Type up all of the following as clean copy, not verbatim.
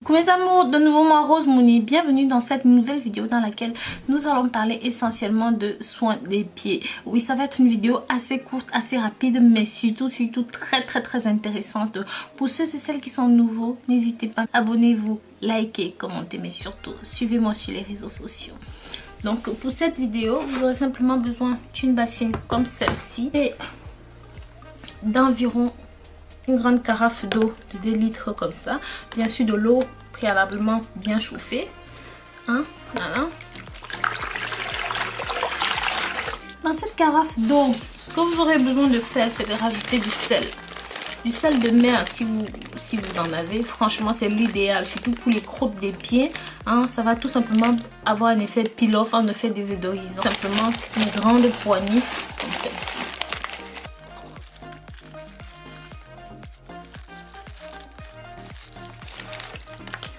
Coucou mes amours, de nouveau moi Rose Mouni, bienvenue dans cette nouvelle vidéo dans laquelle nous allons parler essentiellement de soins des pieds. Oui, ça va être une vidéo assez courte, assez rapide, mais surtout très intéressante. Pour ceux et celles qui sont nouveaux, n'hésitez pas, abonnez-vous, likez, commentez, mais surtout suivez-moi sur les réseaux sociaux. Donc pour cette vidéo, vous aurez simplement besoin d'une bassine comme celle-ci et d'environ une grande carafe d'eau de 2 litres comme ça. Bien sûr de l'eau préalablement bien chauffée. Hein? Voilà. Dans cette carafe d'eau, ce que vous aurez besoin de faire, c'est de rajouter du sel. Du sel de mer si vous en avez. Franchement, c'est l'idéal, surtout pour les crottes des pieds. Hein? Ça va tout simplement avoir un effet peel-off, un effet désodorisant. Simplement une grande poignée comme celle-ci.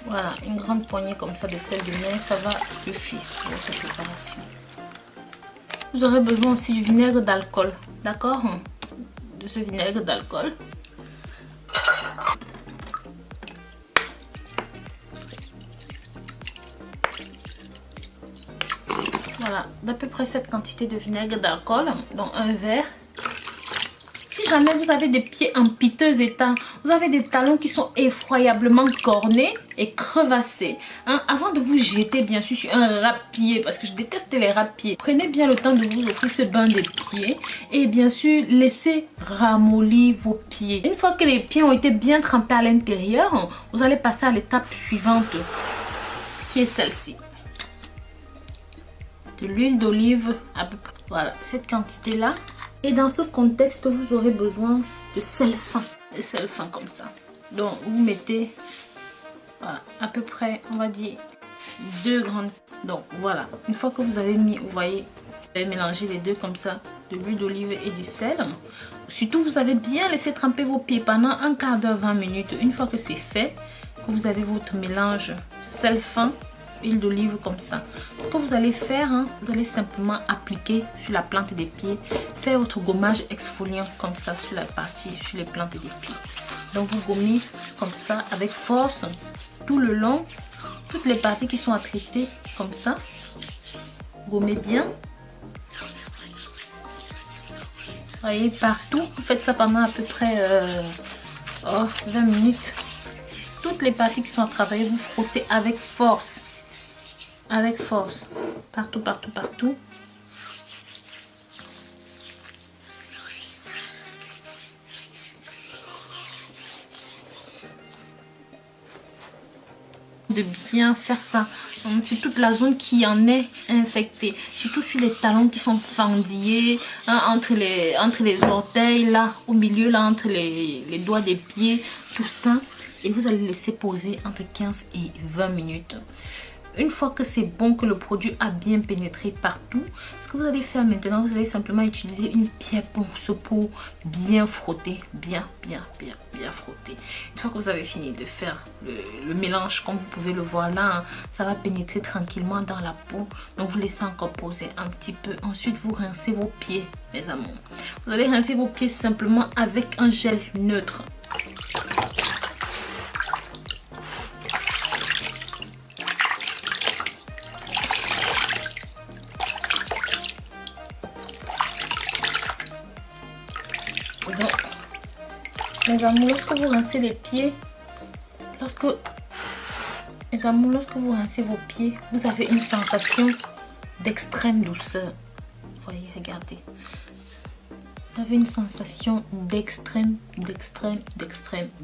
Voilà, une grande poignée comme ça de sel de mer, ça va suffire pour votre préparation. Vous aurez besoin aussi du vinaigre d'alcool, d'accord? De ce vinaigre d'alcool. Voilà, d'à peu près cette quantité de vinaigre d'alcool, dans un verre. Si jamais vous avez des pieds en piteux état, vous avez des talons qui sont effroyablement cornés et crevassés, hein, avant de vous jeter bien sûr sur un râpe-pied, parce que je déteste les râpe-pieds, prenez bien le temps de vous offrir ce bain des pieds et bien sûr laissez ramollir vos pieds. Une fois que les pieds ont été bien trempés à l'intérieur, vous allez passer à l'étape suivante qui est celle-ci. De l'huile d'olive à peu près, voilà, cette quantité là. Et dans ce contexte, vous aurez besoin de sel fin. De sel fin comme ça. Donc, vous mettez, voilà, à peu près, on va dire, 2 grandes. Donc, voilà. Une fois que vous avez mis, vous voyez, vous avez mélangé les deux comme ça, de l'huile d'olive et du sel. Surtout, vous avez bien laissé tremper vos pieds pendant un quart d'heure, 20 minutes. Une fois que c'est fait, que vous avez votre mélange sel fin, huile d'olive comme ça. Ce que vous allez faire, hein, vous allez simplement appliquer sur la plante des pieds, faire votre gommage exfoliant comme ça sur la partie, sur les plantes des pieds. Donc vous gommez comme ça avec force tout le long, toutes les parties qui sont à traiter comme ça. Gommez bien. Voyez partout, vous faites ça pendant à peu près 20 minutes. Toutes les parties qui sont à travailler, vous frottez avec force. Avec force, partout. De bien faire ça sur toute la zone qui en est infectée, surtout sur les talons qui sont fendillés, hein, entre les orteils là, au milieu là, entre les doigts des pieds, tout ça. Et vous allez laisser poser entre 15 et 20 minutes. Une fois que c'est bon, que le produit a bien pénétré partout, ce que vous allez faire maintenant, vous allez simplement utiliser une pierre ponce pour bien frotter, bien frotter. Une fois que vous avez fini de faire le mélange, comme vous pouvez le voir là, hein, ça va pénétrer tranquillement dans la peau. Donc vous laissez encore poser un petit peu. Ensuite, vous rincez vos pieds, mes amours. Vous allez rincer vos pieds simplement avec un gel neutre. Donc, mes amours, lorsque vous rincez les pieds, lorsque vous rincez vos pieds, vous avez une sensation d'extrême douceur. Voyez, regardez. Vous avez une sensation d'extrême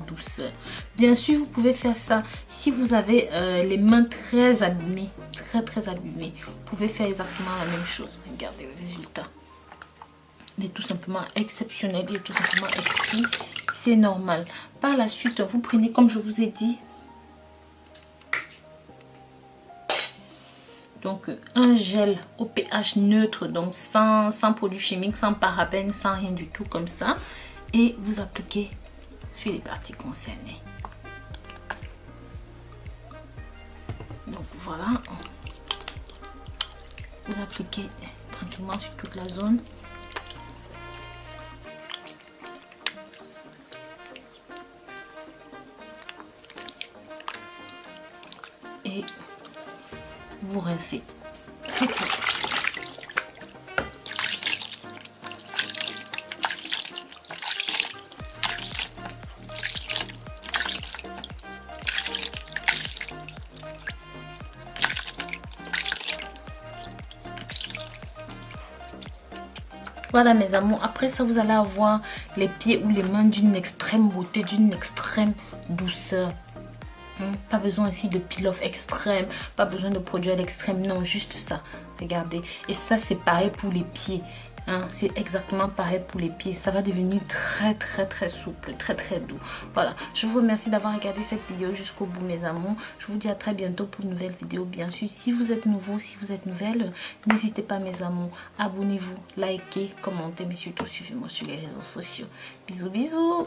douceur. Bien sûr, vous pouvez faire ça si vous avez les mains très abîmées, très abîmées. Vous pouvez faire exactement la même chose. Regardez le résultat. Il est tout simplement exceptionnel, il est tout simplement exquis, c'est normal. Par la suite, vous prenez, comme je vous ai dit, donc un gel au pH neutre, donc sans produits chimiques, sans parabènes, sans rien du tout comme ça, et vous appliquez sur les parties concernées. Donc voilà, vous appliquez tranquillement sur toute la zone. et vous rincez. C'est tout. Voilà mes amours, après ça vous allez avoir les pieds ou les mains d'une extrême beauté, d'une extrême douceur. Pas besoin ici de peel-off extrême, pas besoin de produit à l'extrême, non, juste ça, regardez. Et ça c'est pareil pour les pieds, c'est exactement pareil pour les pieds, ça va devenir très souple, très doux. Voilà, je vous remercie d'avoir regardé cette vidéo jusqu'au bout mes amours. Je vous dis à très bientôt pour une nouvelle vidéo. Bien sûr, si vous êtes nouveau, si vous êtes nouvelle, n'hésitez pas mes amours, abonnez-vous, likez, commentez, mais surtout suivez-moi sur les réseaux sociaux. Bisous bisous.